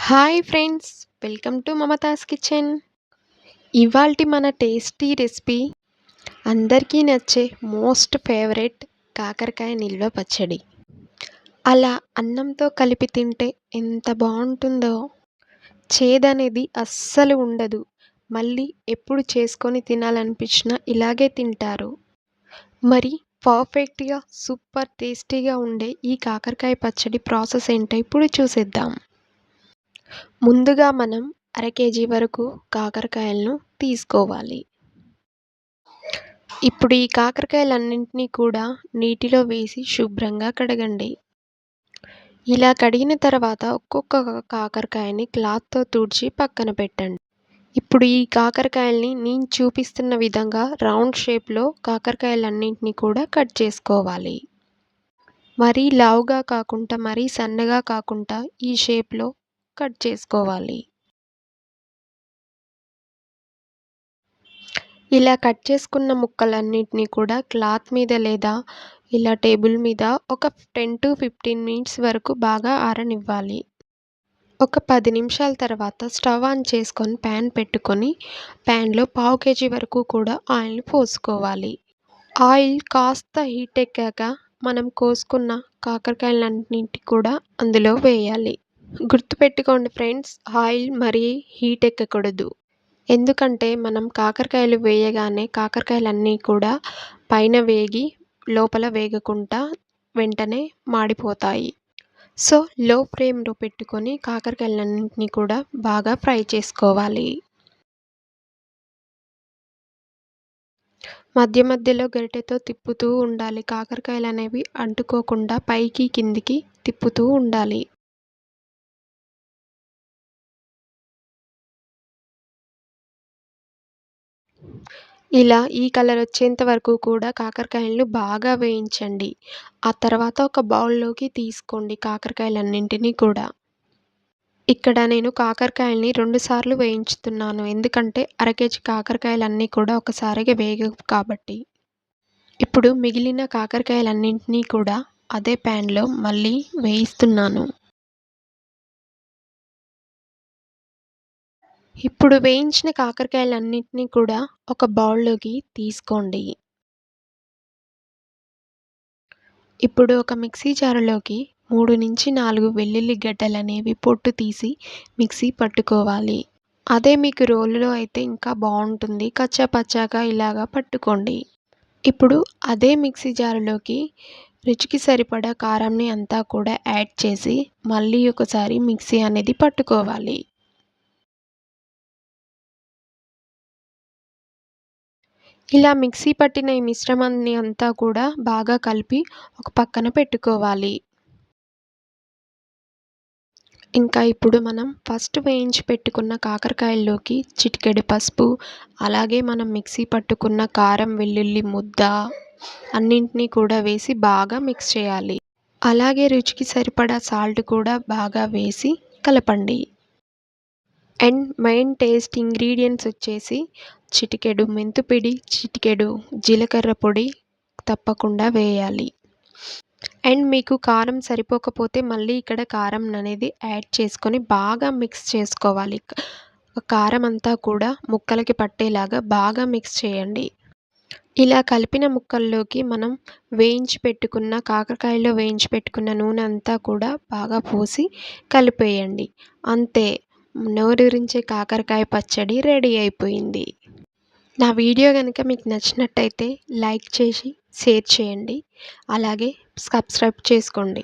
Hi friends, welcome to Mamata's kitchen. ఇవాల్టి మన tasty recipe అందరికీ నచ్చే మోస్ట్ ఫేవరెట్ కాకరకాయ నిల్వ పచ్చడి. అలా అన్నంతో కలిపి తింటే ఎంత బాగుంటుందో. చేదనేది అస్సలు ఉండదు. మళ్ళీ ఎప్పుడు చేసుకొని తినాలనిపించినా ఇలాగే తింటారు. మరి పర్ఫెక్ట్గా సూపర్ టేస్టీగా ఉండే ఈ కాకరకాయ పచ్చడి ప్రాసెస్ ఏంటో ఇప్పుడు చూసేద్దాం. ముందుగా మనం అర కేజీ వరకు కాకరకాయలను తీసుకోవాలి. ఇప్పుడు ఈ కాకరకాయలన్నింటినీ కూడా నీటిలో వేసి శుభ్రంగా కడగండి. ఇలా కడిగిన తర్వాత ఒక్కొక్క కాకరకాయని క్లాత్తో తుడిచి పక్కన పెట్టండి. ఇప్పుడు ఈ కాకరకాయల్ని నేను చూపిస్తున్న విధంగా రౌండ్ షేప్లో కాకరకాయలన్నింటినీ కూడా కట్ చేసుకోవాలి. మరీ లావుగా కాకుండా మరీ సన్నగా కాకుండా ఈ షేప్లో కట్ చేసుకోవాలి. ఇలా కట్ చేసుకున్న ముక్కలన్నిటినీ కూడా క్లాత్ మీద లేదా ఇలా టేబుల్ మీద ఒక 10 to 15 మినిట్స్ వరకు బాగా ఆరనివ్వాలి. ఒక 10 నిమిషాల తర్వాత స్టవ్ ఆన్ చేసుకొని ప్యాన్ పెట్టుకొని ప్యాన్లో పావు కేజీ వరకు కూడా ఆయిల్ని పోసుకోవాలి. ఆయిల్ కాస్త హీట్ ఎక్కాక మనం కోసుకున్న కాకరకాయలన్నింటినీ కూడా అందులో వేయాలి. గుర్తుపెట్టుకోండి ఫ్రెండ్స్, ఆయిల్ మరీ హీట్ ఎక్కకూడదు. ఎందుకంటే మనం కాకరకాయలు వేయగానే కాకరకాయలన్నీ కూడా పైన వేగి లోపల వేగకుండా వెంటనే మాడిపోతాయి. సో లో ఫ్లేమ్లో పెట్టుకొని కాకరకాయలన్నింటినీ కూడా బాగా ఫ్రై చేసుకోవాలి. మధ్య మధ్యలో గరిటెతో తిప్పుతూ ఉండాలి. కాకరకాయలు అనేవి అంటుకోకుండా పైకి కిందికి తిప్పుతూ ఉండాలి. ఇలా ఈ కలర్ వచ్చేంత వరకు కూడా కాకరకాయలను బాగా వేయించండి. ఆ తర్వాత ఒక బౌల్లోకి తీసుకోండి కాకరకాయలన్నింటినీ కూడా. ఇక్కడ నేను కాకరకాయల్ని 2 సార్లు వేయించుతున్నాను. ఎందుకంటే అర కేజీ కాకరకాయలన్నీ కూడా ఒకసారిగా వేగవు కాబట్టి. ఇప్పుడు మిగిలిన కాకరకాయలన్నింటినీ కూడా అదే ప్యాన్లో మళ్ళీ వేయిస్తున్నాను. ఇప్పుడు వేయించిన కాకరకాయలన్నింటినీ కూడా ఒక బౌల్లోకి తీసుకోండి. ఇప్పుడు ఒక మిక్సీ జారులోకి 3-4 వెల్లుల్లి గడ్డలనేవి పొట్టు తీసి మిక్సీ పట్టుకోవాలి. అదే మీకు రోలులో అయితే ఇంకా బాగుంటుంది. కచ్చా పచ్చాగా ఇలాగా పట్టుకోండి. ఇప్పుడు అదే మిక్సీ జారులోకి రుచికి సరిపడా కారంని అంతా కూడా యాడ్ చేసి మళ్ళీ ఒకసారి మిక్సీ అనేది పట్టుకోవాలి. ఇలా మిక్సీ పట్టిన ఈ మిశ్రమాన్ని అంతా కూడా బాగా కలిపి ఒక పక్కన పెట్టుకోవాలి. ఇంకా ఇప్పుడు మనం ఫస్ట్ వేయించి పెట్టుకున్న కాకరకాయల్లోకి చిటికెడు పసుపు, అలాగే మనం మిక్సీ పట్టుకున్న కారం వెల్లుల్లి ముద్ద అన్నింటినీ కూడా వేసి బాగా మిక్స్ చేయాలి. అలాగే రుచికి సరిపడా సాల్ట్ కూడా బాగా వేసి కలపండి. అండ్ మెయిన్ టేస్ట్ ఇంగ్రీడియంట్స్ వచ్చేసి చిటికెడు మెంతుపిడి, చిటికెడు జీలకర్ర పొడి తప్పకుండా వేయాలి. అండ్ మీకు కారం సరిపోకపోతే మళ్ళీ ఇక్కడ కారం అనేది యాడ్ చేసుకొని బాగా మిక్స్ చేసుకోవాలి. కారం అంతా కూడా ముక్కలకి పట్టేలాగా బాగా మిక్స్ చేయండి. ఇలా కలిపిన ముక్కల్లోకి మనం కాకరకాయలో వేయించి పెట్టుకున్న నూనె అంతా కూడా బాగా పోసి కలిపేయండి. అంతే, నోరూరించే కాకరకాయ పచ్చడి రెడీ అయిపోయింది. నా వీడియో కనుక మీకు నచ్చినట్టయితే లైక్ చేసి షేర్ చేయండి. అలాగే సబ్స్క్రైబ్ చేసుకోండి.